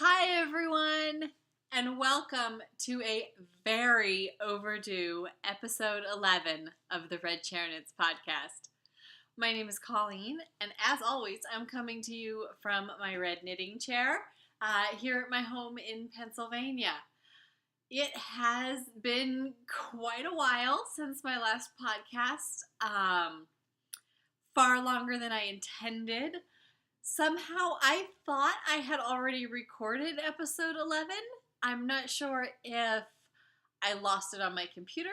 Hi, everyone, and welcome to a very overdue episode 11 of the Red Chair Knits podcast. My name is Colleen, and as always, I'm coming to you from my red knitting chair here at my home in Pennsylvania. It has been quite a while since my last podcast, far longer than I intended. Somehow I thought I had already recorded episode 11. I'm not sure if I lost it on my computer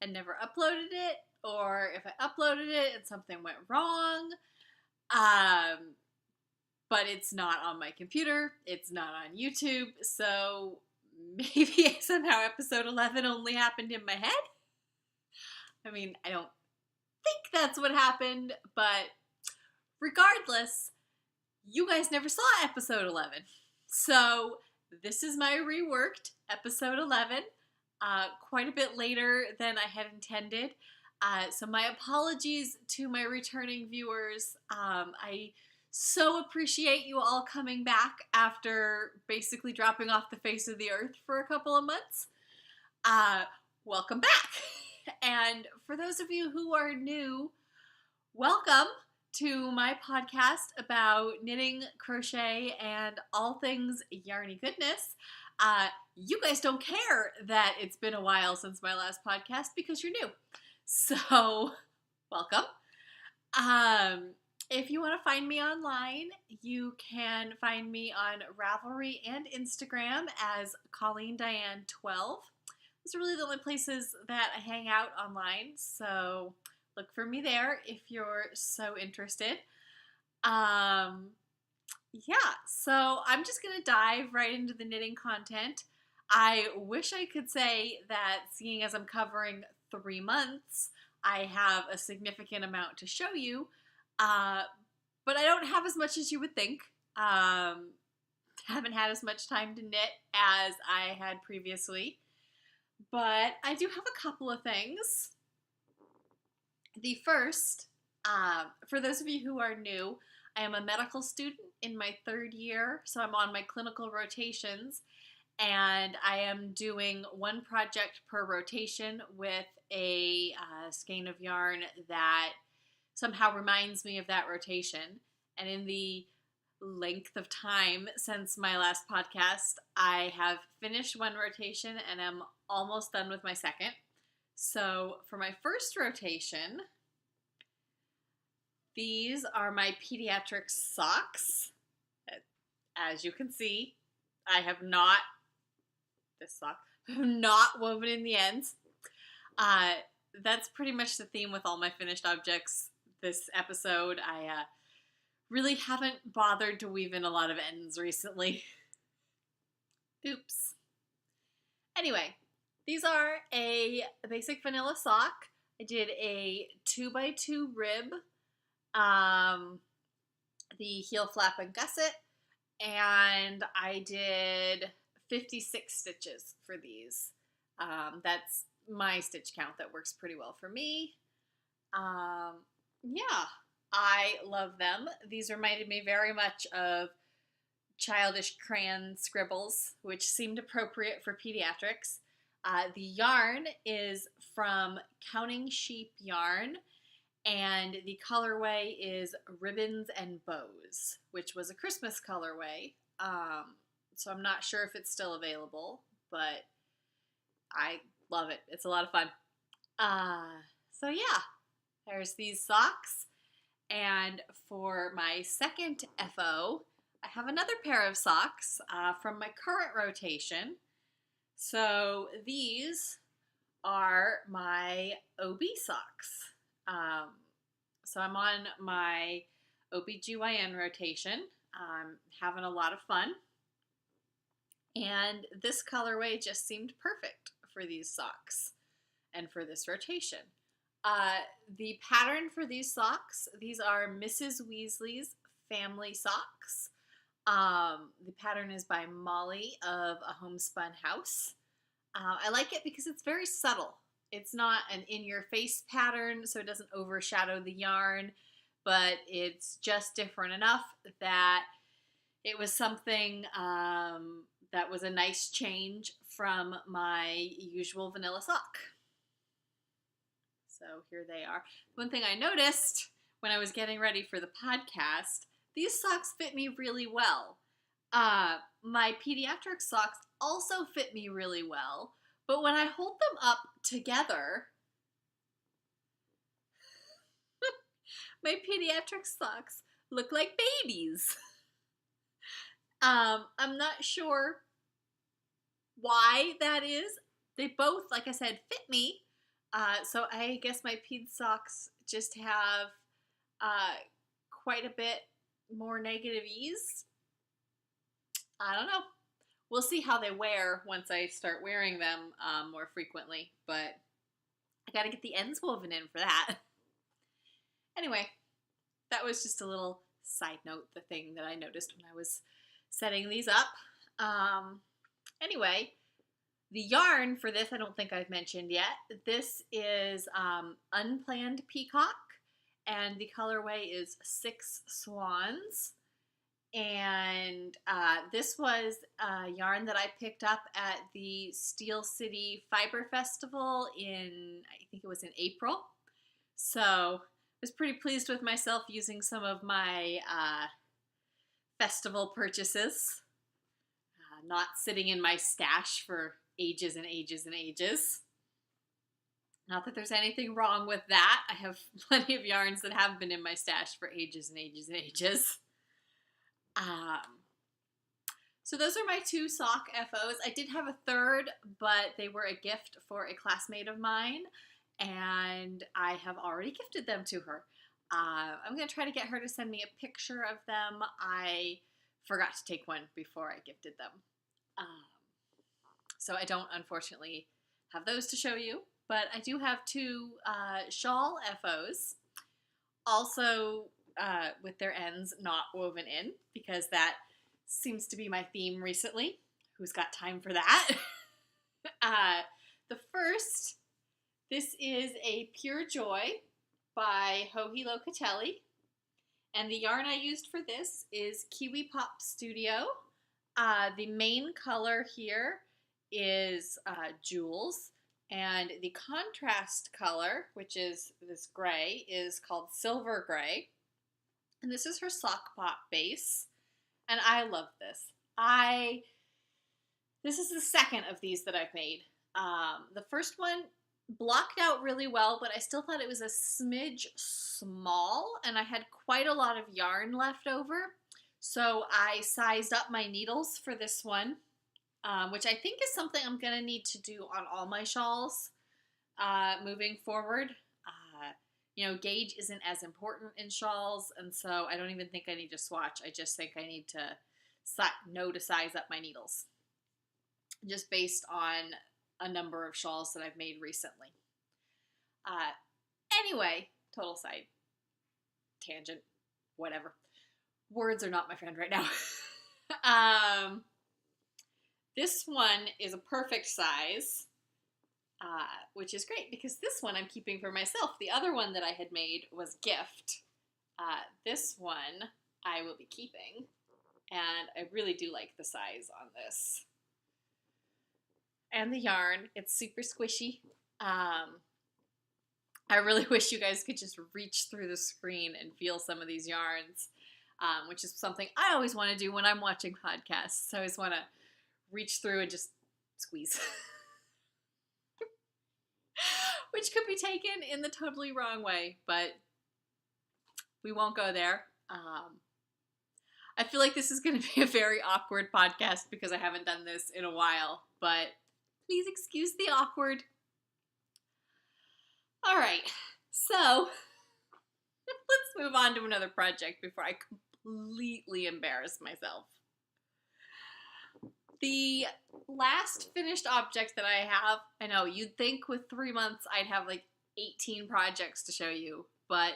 and never uploaded it, or if I uploaded it and something went wrong. But it's not on my computer. It's not on YouTube. So maybe somehow episode 11 only happened in my head. I mean, I don't think that's what happened, but regardless, you guys never saw episode 11. So this is my reworked episode 11, quite a bit later than I had intended. So my apologies to my returning viewers. I so appreciate you all coming back after basically dropping off the face of the earth for a couple of months. Welcome back. And for those of you who are new, welcome to my podcast about knitting, crochet, and all things yarny goodness. You guys don't care that it's been a while since my last podcast because you're new. So, welcome. If you want to find me online, you can find me on Ravelry and Instagram as Colleen Diane 12. Those are really the only places that I hang out online, so look for me there if you're so interested. So I'm just going to dive right into the knitting content. I wish I could say that seeing as I'm covering 3 months, I have a significant amount to show you, but I don't have as much as you would think. Haven't had as much time to knit as I had previously, but I do have a couple of things. The first, for those of you who are new, I am a medical student in my 3rd year, so I'm on my clinical rotations, and I am doing one project per rotation with a skein of yarn that somehow reminds me of that rotation. And in the length of time since my last podcast, I have finished one rotation and I'm almost done with my second. So for my first rotation, these are my pediatric socks. As you can see, I have not woven in the ends. That's pretty much the theme with all my finished objects this episode. I really haven't bothered to weave in a lot of ends recently. Oops. Anyway, these are a basic vanilla sock. I did a 2x2 rib, the heel flap and gusset, and I did 56 stitches for these. That's my stitch count. That works pretty well for me. I love them. These reminded me very much of childish crayon scribbles, which seemed appropriate for pediatrics. The yarn is from Counting Sheep yarn, and the colorway is Ribbons and Bows, which was a Christmas colorway. So I'm not sure if it's still available, but I love it. It's a lot of fun. There's these socks. And for my second FO, I have another pair of socks from my current rotation. So these are my OB socks. So I'm on my OBGYN rotation. I'm having a lot of fun. And this colorway just seemed perfect for these socks and for this rotation. The pattern for these socks, these are Mrs. Weasley's family socks. The pattern is by Molly of A Homespun House. I like it because it's very subtle. It's not an in-your-face pattern, so it doesn't overshadow the yarn, but it's just different enough that It was something that was a nice change from my usual vanilla sock. So here they are. One thing I noticed when I was getting ready for the podcast, these socks fit me really well. My pediatric socks also fit me really well, but when I hold them up together, my pediatric socks look like babies. I'm not sure why that is. They both, like I said, fit me. So I guess my ped socks just have quite a bit more negative ease. I don't know. We'll see how they wear once I start wearing them more frequently, but I gotta get the ends woven in for that. Anyway, that was just a little side note, the thing that I noticed when I was setting these up. Anyway, the yarn for this I don't think I've mentioned yet. This is Unplanned Peacock, and the colorway is 6 Swans. And this was a yarn that I picked up at the Steel City Fiber Festival I think it was in April. So I was pretty pleased with myself using some of my festival purchases, not sitting in my stash for ages and ages and ages. Not that there's anything wrong with that. I have plenty of yarns that have been in my stash for ages and ages and ages. So those are my 2 sock FOs. I did have a third, but they were a gift for a classmate of mine, and I have already gifted them to her. I'm going to try to get her to send me a picture of them. I forgot to take one before I gifted them. So I don't, unfortunately, have those to show you, but I do have 2 shawl FOs, also with their ends not woven in, because that seems to be my theme recently. Who's got time for that? The first, this is a Pure Joy by Joji Locatelli, and the yarn I used for this is Kiwi Pop Studio. The main color here is Jewels, and the contrast color, which is this gray, is called Silver Gray. And this is her sock pop base, and I love this. This is the second of these that I've made. The first one blocked out really well, but I still thought it was a smidge small, and I had quite a lot of yarn left over. So I sized up my needles for this one, which I think is something I'm going to need to do on all my shawls moving forward. Gauge isn't as important in shawls, and so I don't even think I need to swatch. I just think I need to know to size up my needles, just based on a number of shawls that I've made recently. Anyway, total side tangent, whatever. Words are not my friend right now. This one is a perfect size, which is great because this one I'm keeping for myself. The other one that I had made was gift. This one I will be keeping, and I really do like the size on this. And the yarn, it's super squishy. I really wish you guys could just reach through the screen and feel some of these yarns, which is something I always want to do when I'm watching podcasts. So I always want to reach through and just squeeze. Which could be taken in the totally wrong way, but we won't go there. I feel like this is going to be a very awkward podcast because I haven't done this in a while, but please excuse the awkward. All right, so let's move on to another project before I completely embarrass myself. The last finished object that I have, I know you'd think with 3 months I'd have like 18 projects to show you, but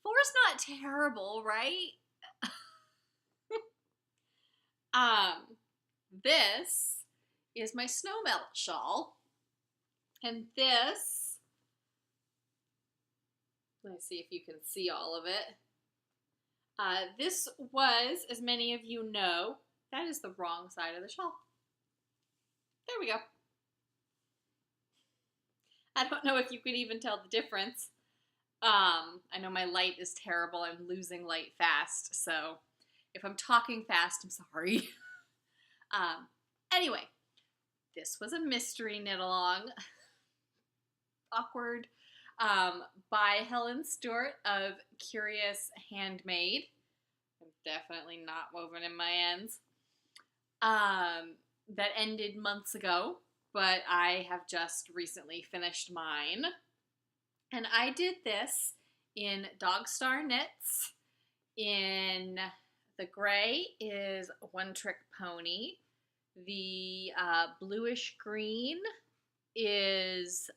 4's not terrible, right? This is my snow melt shawl, and this, let me see if you can see all of it. This was, as many of you know, that is the wrong side of the shawl. There we go. I don't know if you could even tell the difference. I know my light is terrible. I'm losing light fast, so if I'm talking fast, I'm sorry. Anyway, this was a mystery knit along. Awkward. By Helen Stewart of Curious Handmade. I'm definitely not woven in my ends. That ended months ago, but I have just recently finished mine. And I did this in Dog Star Knits. In the gray is One Trick Pony. The bluish green is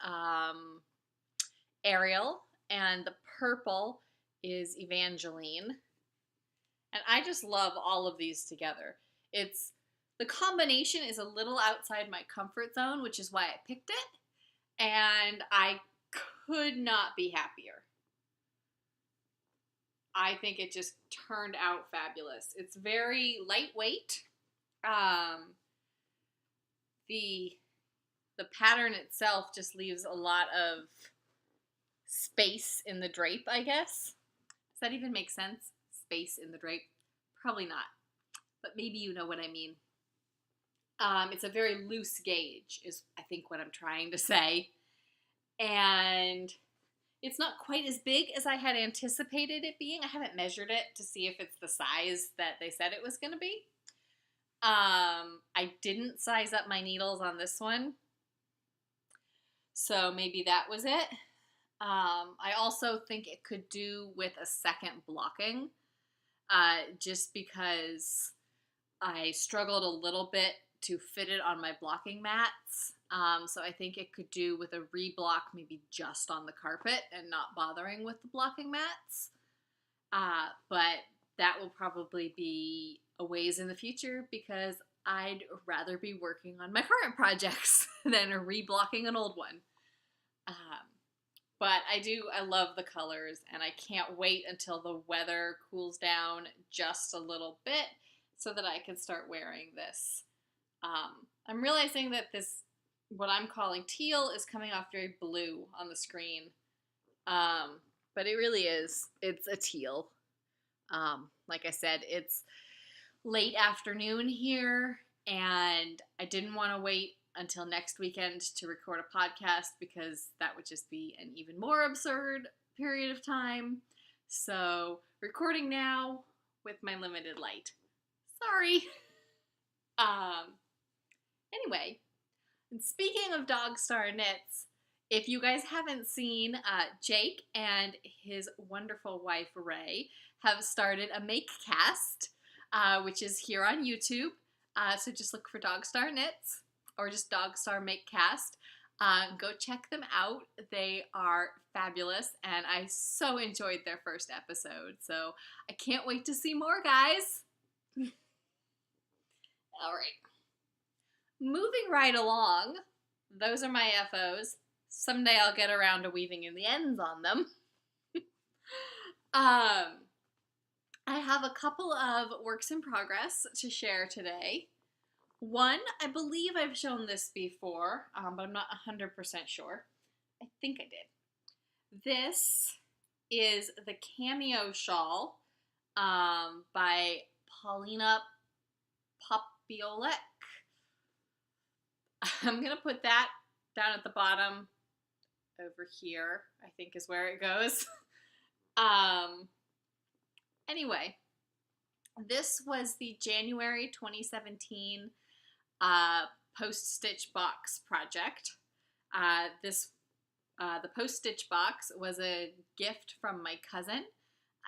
Ariel, and the purple is Evangeline. And I just love all of these together. The combination is a little outside my comfort zone, which is why I picked it, and I could not be happier. I think it just turned out fabulous. It's very lightweight. The pattern itself just leaves a lot of space in the drape, I guess. Does that even make sense? Space in the drape? Probably not, but maybe you know what I mean. It's a very loose gauge, is I think what I'm trying to say. And it's not quite as big as I had anticipated it being. I haven't measured it to see if it's the size that they said it was going to be. I didn't size up my needles on this one, so maybe that was it. I also think it could do with a second blocking, just because I struggled a little bit to fit it on my blocking mats. So I think it could do with a reblock, maybe just on the carpet and not bothering with the blocking mats. But that will probably be a ways in the future, because I'd rather be working on my current projects than reblocking an old one. But I love the colors, and I can't wait until the weather cools down just a little bit so that I can start wearing this. I'm realizing that what I'm calling teal, is coming off very blue on the screen. But it really is. It's a teal. Like I said, it's late afternoon here, and I didn't want to wait until next weekend to record a podcast, because that would just be an even more absurd period of time. So, recording now with my limited light. Sorry. Anyway, and speaking of Dog Star Knits, if you guys haven't seen, Jake and his wonderful wife Ray have started a make cast, which is here on YouTube. So just look for Dog Star Knits, or just Dog Star Make Cast. Go check them out. They are fabulous, and I so enjoyed their first episode. So I can't wait to see more, guys. All right. Moving right along, those are my FOs. Someday I'll get around to weaving in the ends on them. I have a couple of works in progress to share today. One, I believe I've shown this before, but I'm not 100% sure. I think I did. This is the Cameo Shawl by Paulina Popiolek. I'm going to put that down at the bottom over here, I think is where it goes. Anyway, this was the January 2017 post-stitch box project. The post-stitch box was a gift from my cousin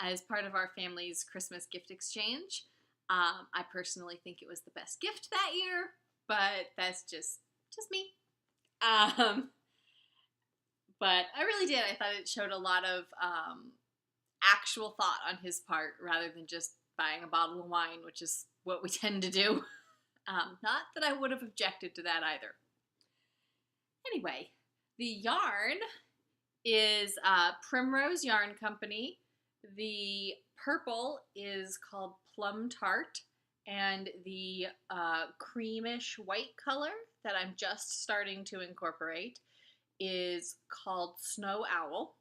as part of our family's Christmas gift exchange. I personally think it was the best gift that year, but that's just me. But I really did. I thought it showed a lot of actual thought on his part, rather than just buying a bottle of wine, which is what we tend to do. Not that I would have objected to that either. Anyway, the yarn is Primrose Yarn Company. The purple is called Plum Tart, and the creamish white color that I'm just starting to incorporate is called Snow Owl.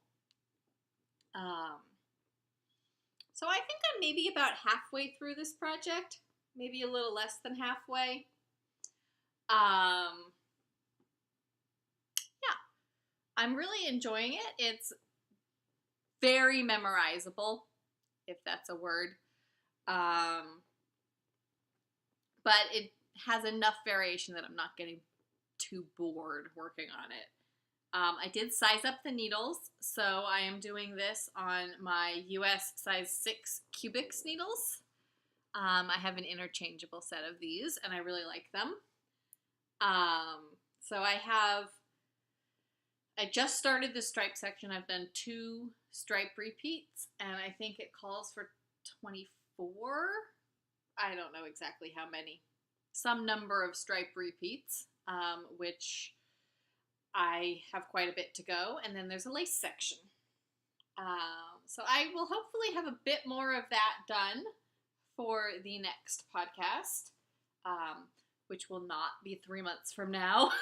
So I think I'm maybe about halfway through this project, maybe a little less than halfway. Yeah, I'm really enjoying it. It's very memorizable, if that's a word. But it has enough variation that I'm not getting too bored working on it. I did size up the needles, so I am doing this on my US size 6 Cubics needles. I have an interchangeable set of these, and I really like them. So I just started the stripe section. I've done 2 stripe repeats, and I think it calls for 24. I don't know exactly how many. Some number of stripe repeats, which I have quite a bit to go, and then there's a lace section. So I will hopefully have a bit more of that done for the next podcast, which will not be 3 months from now.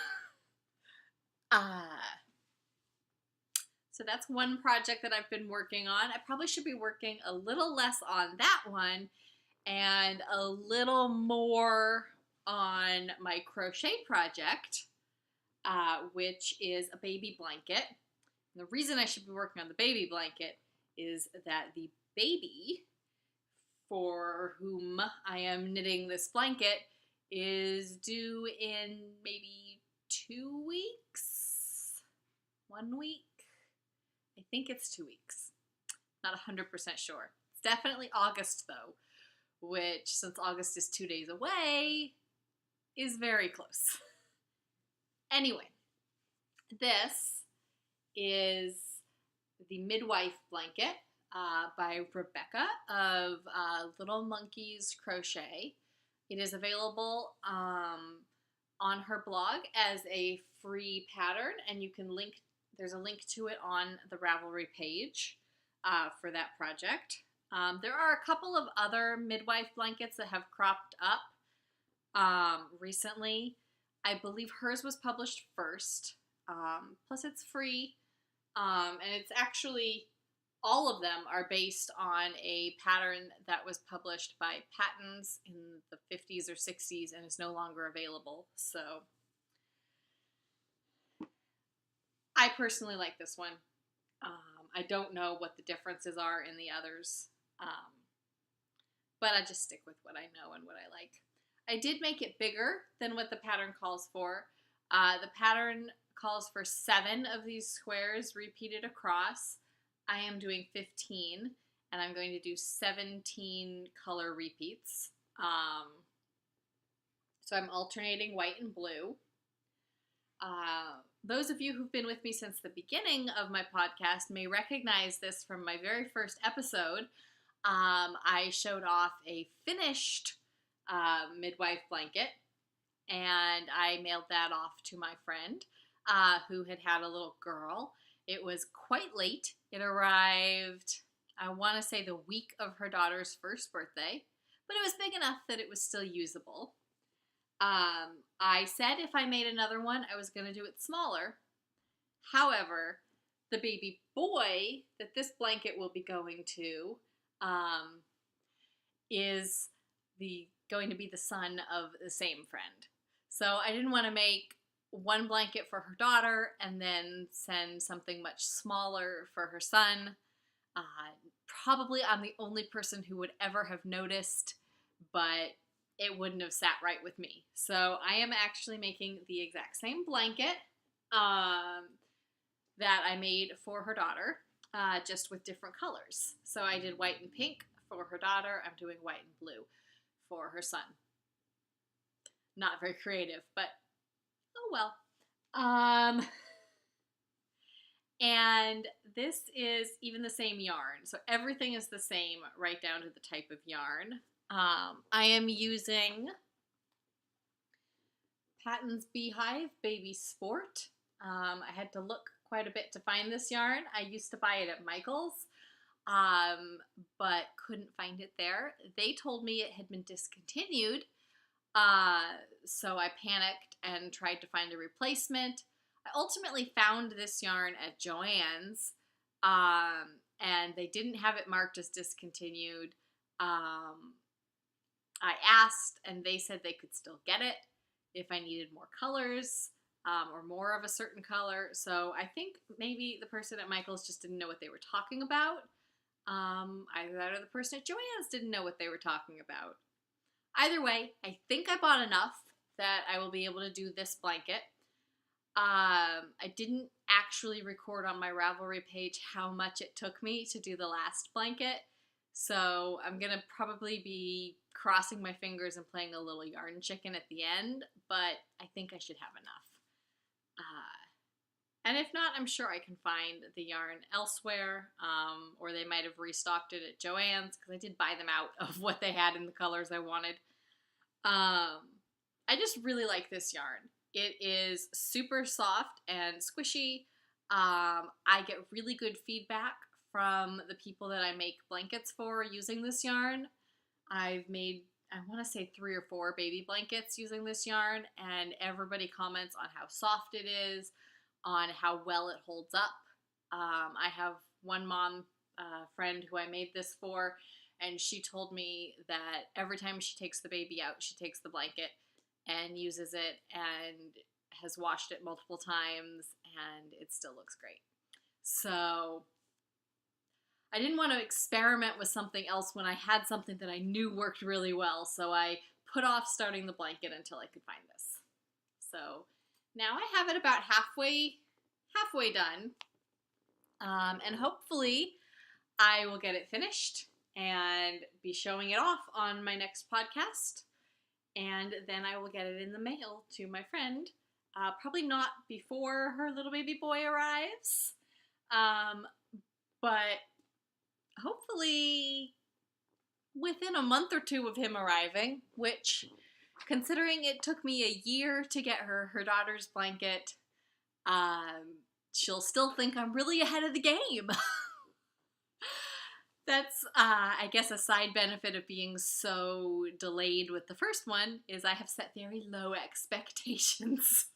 So that's one project that I've been working on. I probably should be working a little less on that one and a little more on my crochet project, which is a baby blanket. And the reason I should be working on the baby blanket is that the baby for whom I am knitting this blanket is due in maybe 2 weeks? 1 week? I think it's 2 weeks. Not 100% sure. It's definitely August though, which since August is 2 days away, is very close. Anyway, this is the Midwife Blanket by Rebecca of Little Monkeys Crochet. It is available on her blog as a free pattern, and you can there's a link to it on the Ravelry page for that project. There are a couple of other midwife blankets that have cropped up recently. I believe hers was published first, plus it's free, and it's actually, all of them are based on a pattern that was published by Patons in the 50s or 60s and is no longer available. So I personally like this one. I don't know what the differences are in the others, but I just stick with what I know and what I like. I did make it bigger than what the pattern calls for. The pattern calls for 7 of these squares repeated across. I am doing 15, and I'm going to do 17 color repeats. So I'm alternating white and blue. Those of you who've been with me since the beginning of my podcast may recognize this from my very first episode. I showed off a finished midwife blanket, and I mailed that off to my friend who had a little girl. It was quite late. It arrived, I want to say, the week of her daughter's first birthday, but it was big enough that it was still usable. I said if I made another one, I was going to do it smaller. However, the baby boy that this blanket will be going to is going to be the son of the same friend. So I didn't want to make one blanket for her daughter and then send something much smaller for her son. Probably I'm the only person who would ever have noticed, but it wouldn't have sat right with me. So I am actually making the exact same blanket that I made for her daughter, just with different colors. So I did white and pink for her daughter. I'm doing white and blue for her son. Not very creative, but oh well. And this is even the same yarn. So everything is the same right down to the type of yarn. I am using Patton's Beehive Baby Sport. I had to look quite a bit to find this yarn. I used to buy it at Michael's. but couldn't find it there. They told me it had been discontinued, so I panicked and tried to find a replacement. I ultimately found this yarn at Joann's, and they didn't have it marked as discontinued. I asked, and they said they could still get it if I needed more colors, or more of a certain color. So I think maybe the person at Michael's just didn't know what they were talking about. Either that or the person at Joann's didn't know what they were talking about. Either way, I think I bought enough that I will be able to do this blanket. I didn't actually record on my Ravelry page how much it took me to do the last blanket, so I'm gonna probably be crossing my fingers and playing a little yarn chicken at the end, but I think I should have enough. And if not, I'm sure I can find the yarn elsewhere, or they might have restocked it at Joann's, because I did buy them out of what they had in the colors I wanted. I just really like this yarn. It is super soft and squishy. I get really good feedback from the people that I make blankets for using this yarn. I've made, I want to say 3 or 4 baby blankets using this yarn, and everybody comments on how soft it is, on how well it holds up. I have one mom friend who I made this for, and she told me that every time she takes the baby out, she takes the blanket and uses it and has washed it multiple times, and it still looks great. So I didn't want to experiment with something else when I had something that I knew worked really well, so I put off starting the blanket until I could find this. So now I have it about halfway done, and hopefully I will get it finished and be showing it off on my next podcast, and then I will get it in the mail to my friend, probably not before her little baby boy arrives, but hopefully within a month or 2 of him arriving, which, considering it took me a year to get her daughter's blanket, she'll still think I'm really ahead of the game. That's, I guess, a side benefit of being so delayed with the first one, is I have set very low expectations.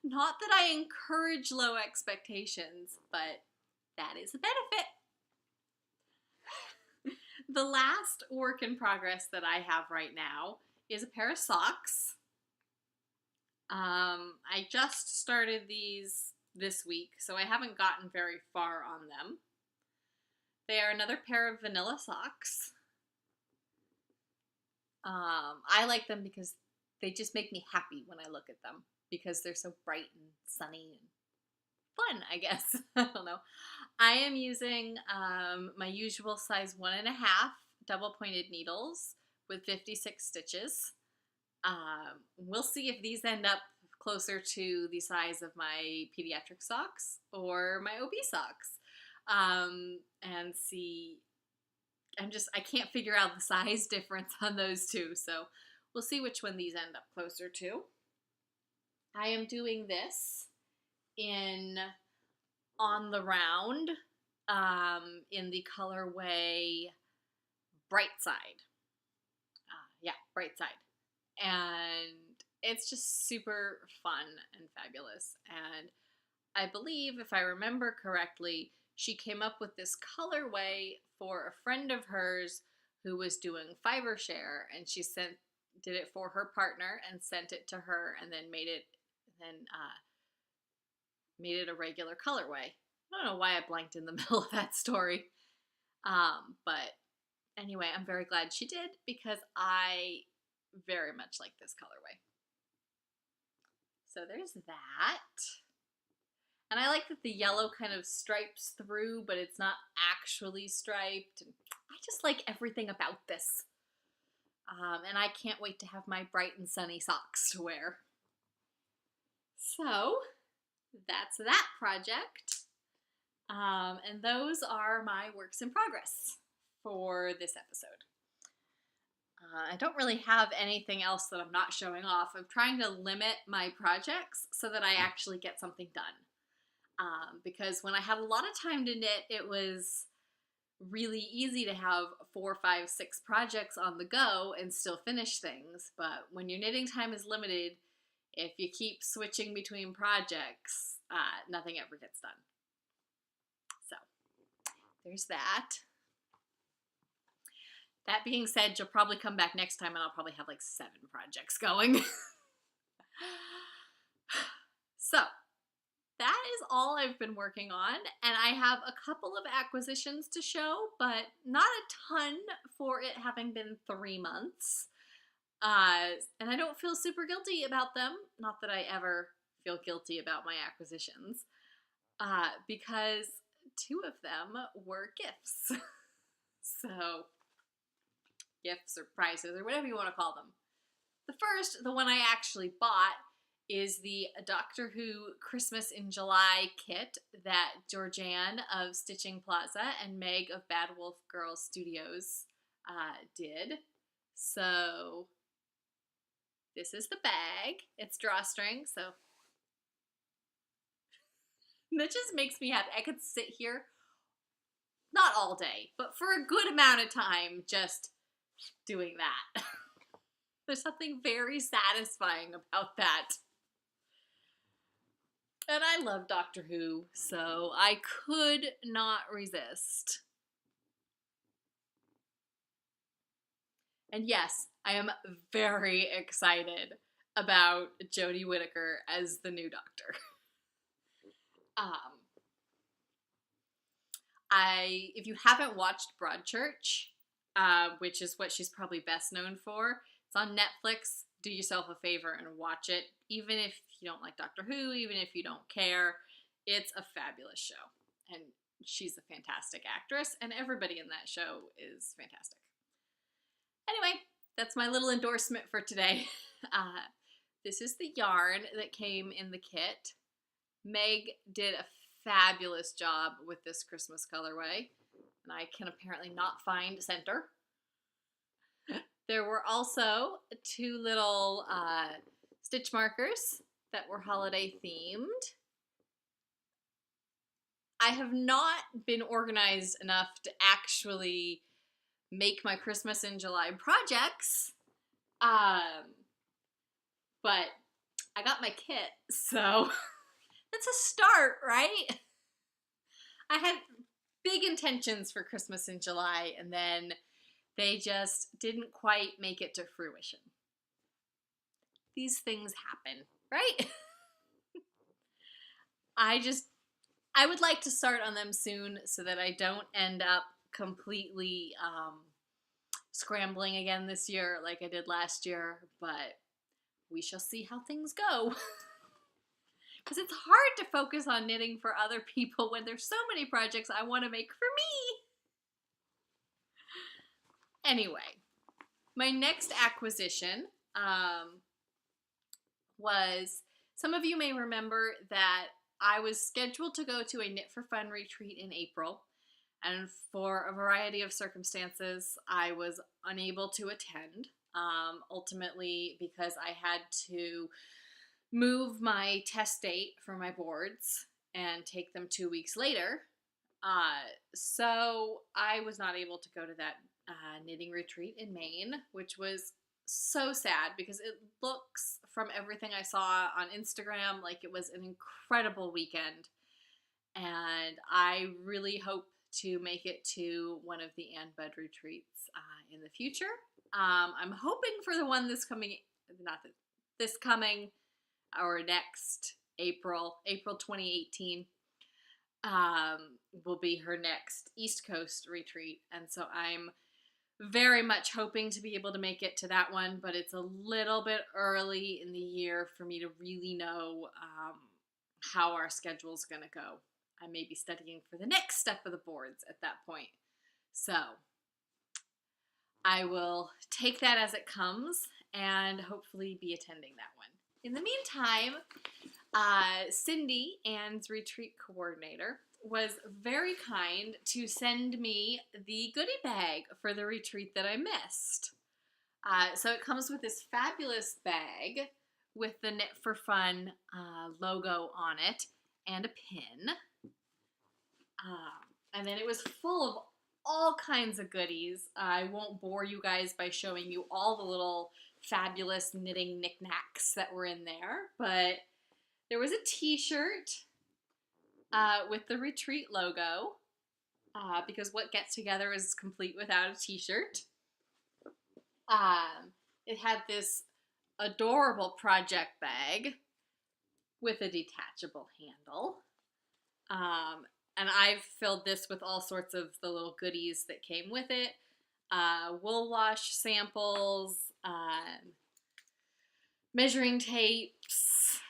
Not that I encourage low expectations, but that is a benefit. The last work in progress that I have right now is a pair of socks. I just started these this week, so I haven't gotten very far on them. They are another pair of vanilla socks. I like them because they just make me happy when I look at them, because they're so bright and sunny and fun, I guess. I don't know. I am using my usual size 1.5 double pointed needles with 56 stitches. We'll see if these end up closer to the size of my pediatric socks or my OB socks, and see. I can't figure out the size difference on those two, so we'll see which one these end up closer to. I am doing this in On the Round, in the colorway Bright Side. Bright Side. And it's just super fun and fabulous. And I believe, if I remember correctly, she came up with this colorway for a friend of hers who was doing fiber share, and she did it for her partner and sent it to her, and then made it a regular colorway. I don't know why I blanked in the middle of that story, but anyway, I'm very glad she did, because I very much like this colorway. So there's that. And I like that the yellow kind of stripes through, but it's not actually striped. I just like everything about this. And I can't wait to have my bright and sunny socks to wear. So that's that project. And those are my works in progress for this episode. I don't really have anything else that I'm not showing off. I'm trying to limit my projects so that I actually get something done. Because when I had a lot of time to knit, it was really easy to have 4, 5, 6 projects on the go and still finish things. But when your knitting time is limited, if you keep switching between projects, nothing ever gets done. So there's that. That being said, you'll probably come back next time and I'll probably have like 7 projects going. So that is all I've been working on, and I have a couple of acquisitions to show, but not a ton for it having been 3 months. And I don't feel super guilty about them. Not that I ever feel guilty about my acquisitions, because 2 of them were gifts. So, gifts or prizes or whatever you want to call them. The first, the one I actually bought, is the Doctor Who Christmas in July kit that Georgianne of Stitching Plaza and Meg of Bad Wolf Girls Studios did. So this is the bag. It's drawstring, so that just makes me happy. I could sit here, not all day, but for a good amount of time just doing that. There's something very satisfying about that. And I love Doctor Who, so I could not resist. And yes, I am very excited about Jodie Whittaker as the new Doctor. If you haven't watched Broadchurch, which is what she's probably best known for, it's on Netflix. Do yourself a favor and watch it. Even if you don't like Doctor Who, even if you don't care, it's a fabulous show. And she's a fantastic actress, and everybody in that show is fantastic. Anyway, that's my little endorsement for today. This is the yarn that came in the kit. Meg did a fabulous job with this Christmas colorway, and I can apparently not find center. There were also 2 little stitch markers that were holiday themed. I have not been organized enough to actually make my Christmas in July projects, but I got my kit, so that's a start, right? I had big intentions for Christmas in July, and then they just didn't quite make it to fruition. These things happen, right? I would like to start on them soon so that I don't end up completely scrambling again this year like I did last year, but we shall see how things go. Because it's hard to focus on knitting for other people when there's so many projects I want to make for me. Anyway, my next acquisition was, some of you may remember that I was scheduled to go to a Knit for Fun retreat in April, and for a variety of circumstances, I was unable to attend, ultimately because I had to move my test date for my boards and take them 2 weeks later. So I was not able to go to that knitting retreat in Maine, which was so sad because it looks, from everything I saw on Instagram, like it was an incredible weekend. And I really hope to make it to one of the Ann Bud retreats in the future. I'm hoping for the one this coming or next April 2018. Will be her next East Coast retreat, and so I'm very much hoping to be able to make it to that one, but it's a little bit early in the year for me to really know how our schedule's going to go. I may be studying for the next step of the boards at that point, so I will take that as it comes and hopefully be attending that one. In the meantime, Cindy, Ann's retreat coordinator, was very kind to send me the goodie bag for the retreat that I missed. So it comes with this fabulous bag with the Knit for Fun logo on it, and a pin. And then it was full of all kinds of goodies. I won't bore you guys by showing you all the little fabulous knitting knickknacks that were in there, but there was a t-shirt with the Retreat logo, because what Get Together is complete without a t-shirt. It had this adorable project bag with a detachable handle. And I've filled this with all sorts of the little goodies that came with it. Wool wash samples, measuring tapes.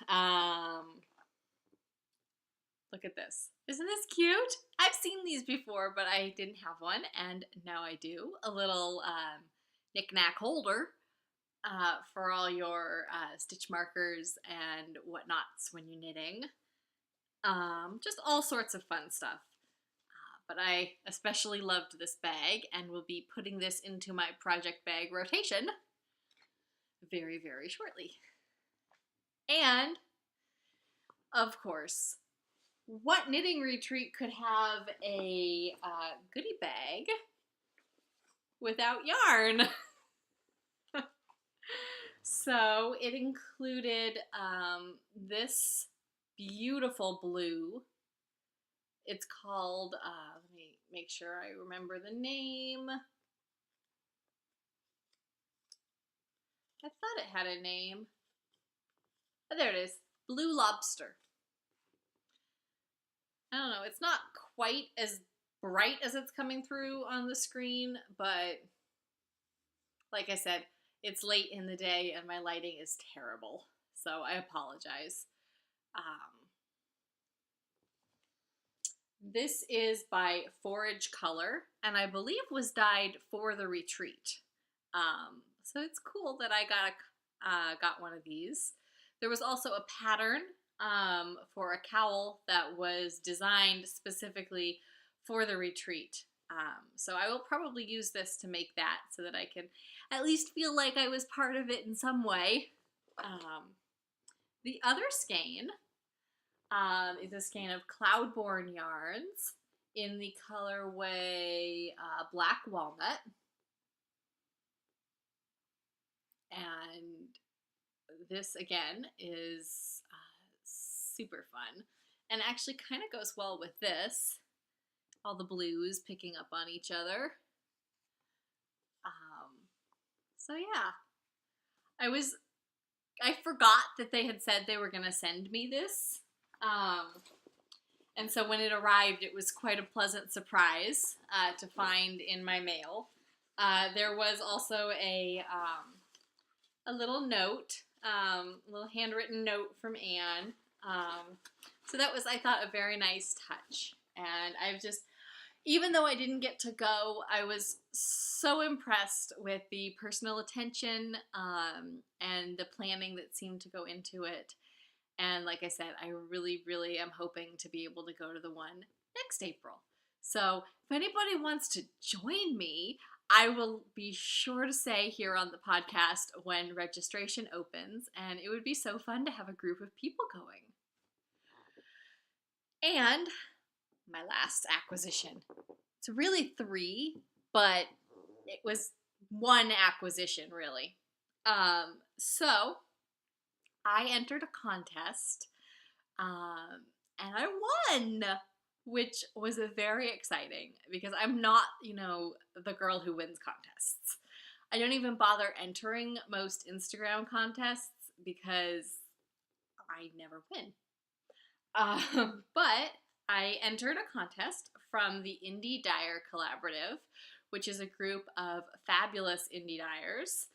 Look at this. Isn't this cute? I've seen these before, but I didn't have one, and now I do. A little knick-knack holder for all your stitch markers and whatnots when you're knitting. Just all sorts of fun stuff. But I especially loved this bag and will be putting this into my project bag rotation very, very shortly. And, of course, what knitting retreat could have a goodie bag without yarn? So it included this beautiful blue. It's called, let me make sure I remember the name. I thought it had a name. Oh, there it is. Blue Lobster. I don't know. It's not quite as bright as it's coming through on the screen, but like I said, it's late in the day and my lighting is terrible, so I apologize. This is by Forage Color, and I believe was dyed for the retreat. So it's cool that I got one of these. There was also a pattern for a cowl that was designed specifically for the retreat. So I will probably use this to make that so that I can at least feel like I was part of it in some way. The other skein is a skein of Cloudborn yarns in the colorway Black Walnut. And this, again, is super fun and actually kind of goes well with this. All the blues picking up on each other. So yeah, I forgot that they had said they were going to send me this. And so when it arrived, it was quite a pleasant surprise to find in my mail. There was also a little note, a little handwritten note from Anne. So that was, I thought, a very nice touch. And I've just, even though I didn't get to go, I was so impressed with the personal attention and the planning that seemed to go into it. And like I said, I really, really am hoping to be able to go to the one next April. So if anybody wants to join me, I will be sure to say here on the podcast when registration opens, and it would be so fun to have a group of people going. And my last acquisition. It's really 3, but it was one acquisition, really. So I entered a contest, and I won, which was very exciting because I'm not, the girl who wins contests. I don't even bother entering most Instagram contests because I never win. But I entered a contest from the Indie Dyer Collaborative, which is a group of fabulous indie dyers.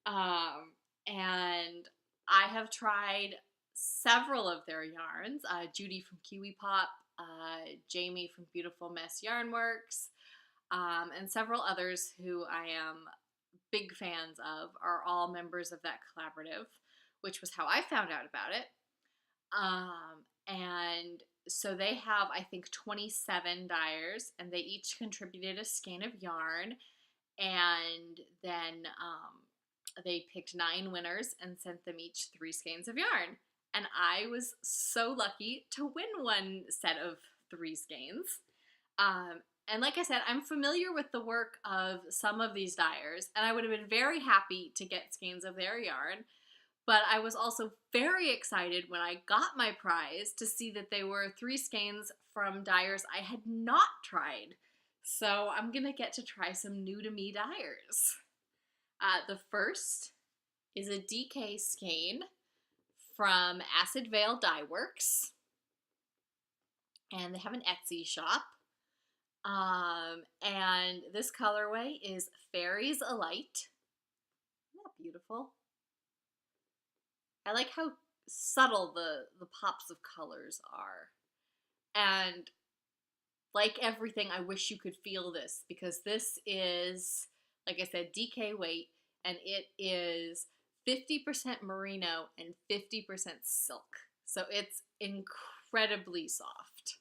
And I have tried several of their yarns. Judy from Kiwi Pop, Jamie from Beautiful Mess Yarnworks, and several others who I am big fans of are all members of that collaborative, which was how I found out about it. And so they have, I think, 27 dyers, and they each contributed a skein of yarn, and then they picked 9 winners and sent them each 3 skeins of yarn. and I was so lucky to win one set of 3 skeins. And like I said, I'm familiar with the work of some of these dyers, and I would have been very happy to get skeins of their yarn. But I was also very excited when I got my prize to see that they were 3 skeins from dyers I had not tried. So I'm gonna get to try some new to me dyers. The first is a DK skein from Acid Veil Dye Works, and they have an Etsy shop. And this colorway is Fairies Alight. Isn't that beautiful? I like how subtle the pops of colors are. And like everything, I wish you could feel this, because this is, like I said, DK weight, and it is 50% merino and 50% silk. So it's incredibly soft.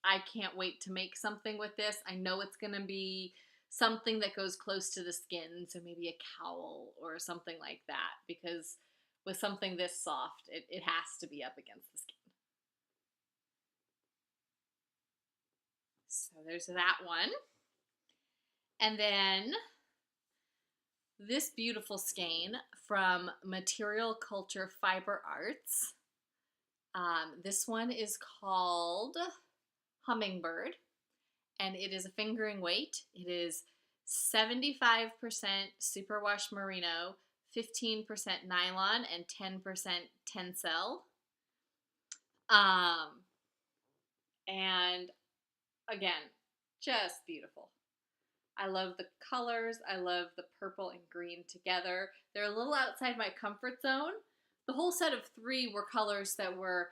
I can't wait to make something with this. I know it's going to be something that goes close to the skin, so maybe a cowl or something like that, because with something this soft, it has to be up against the skin. So there's that one. And then this beautiful skein from Material Culture Fiber Arts. This one is called Hummingbird, and it is a fingering weight. It is 75% superwash merino, 15% nylon, and 10% tencel. And again, just beautiful. I love the colors. I love the purple and green together. They're a little outside my comfort zone. The whole set of 3 were colors that were,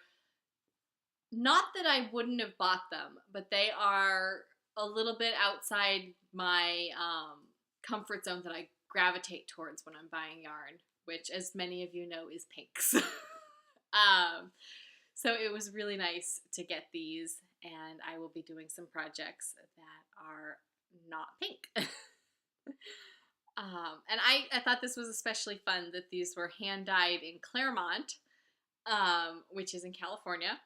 not that I wouldn't have bought them, but they are a little bit outside my comfort zone that I gravitate towards when I'm buying yarn, which, as many of you know, is pinks. So it was really nice to get these, and I will be doing some projects that are not pink. And I thought this was especially fun that these were hand-dyed in Claremont, which is in California.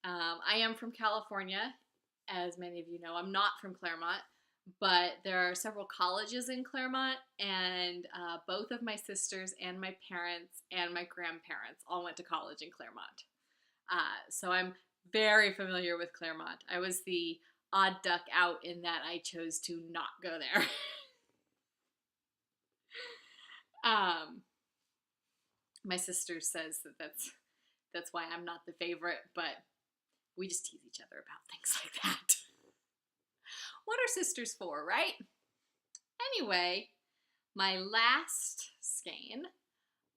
I am from California, as many of you know. I'm not from Claremont, but there are several colleges in Claremont, and both of my sisters and my parents and my grandparents all went to college in Claremont. So I'm very familiar with Claremont. I was the odd duck out in that I chose to not go there. My sister says that that's why I'm not the favorite, but we just tease each other about things like that. What are sisters for, right? Anyway, my last skein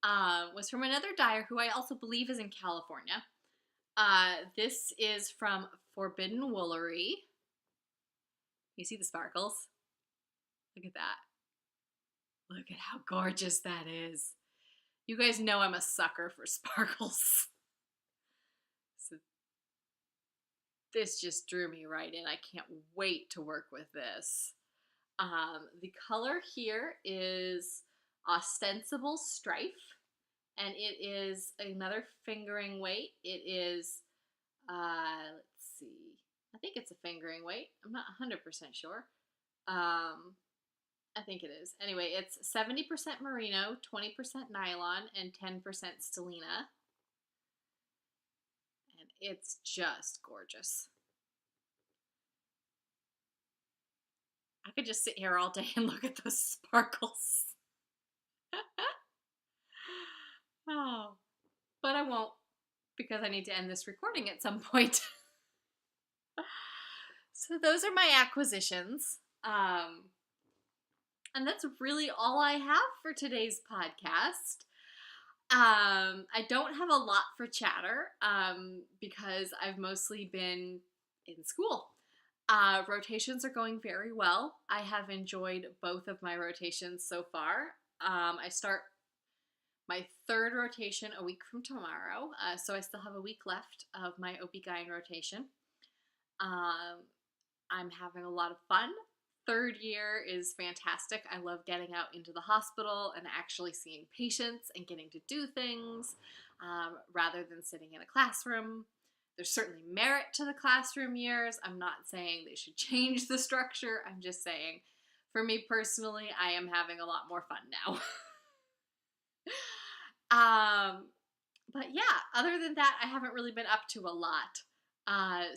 was from another dyer who I also believe is in California. This is from Forbidden Woolery. You see the sparkles? Look at that. Look at how gorgeous that is. You guys know I'm a sucker for sparkles. So this just drew me right in. I can't wait to work with this. The color here is Ostensible Strife, and it is another fingering weight. It is, let's see, I think it's a fingering weight. I'm not 100% sure. I think it is. Anyway, it's 70% merino, 20% nylon, and 10% stellina. And it's just gorgeous. I could just sit here all day and look at those sparkles. Oh, but I won't, because I need to end this recording at some point. So those are my acquisitions. And that's really all I have for today's podcast. I don't have a lot for chatter because I've mostly been in school. Rotations are going very well. I have enjoyed both of my rotations so far. I start my 3rd rotation a week from tomorrow, so I still have a week left of my OB-GYN rotation. I'm having a lot of fun. third year is fantastic. I love getting out into the hospital and actually seeing patients and getting to do things rather than sitting in a classroom. There's certainly merit to the classroom years. I'm not saying they should change the structure. I'm just saying, for me personally, I am having a lot more fun now. But yeah, other than that, I haven't really been up to a lot.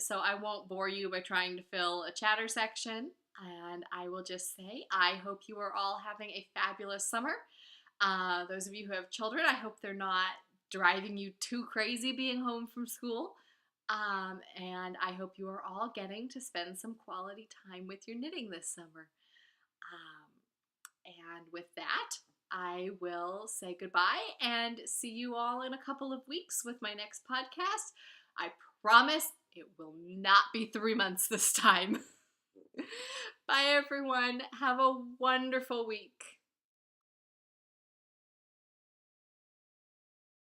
So I won't bore you by trying to fill a chatter section. And I will just say, I hope you are all having a fabulous summer. Those of you who have children, I hope they're not driving you too crazy being home from school. And I hope you are all getting to spend some quality time with your knitting this summer. And with that, I will say goodbye and see you all in a couple of weeks with my next podcast. I promise it will not be 3 months this time. Bye, everyone. Have a wonderful week.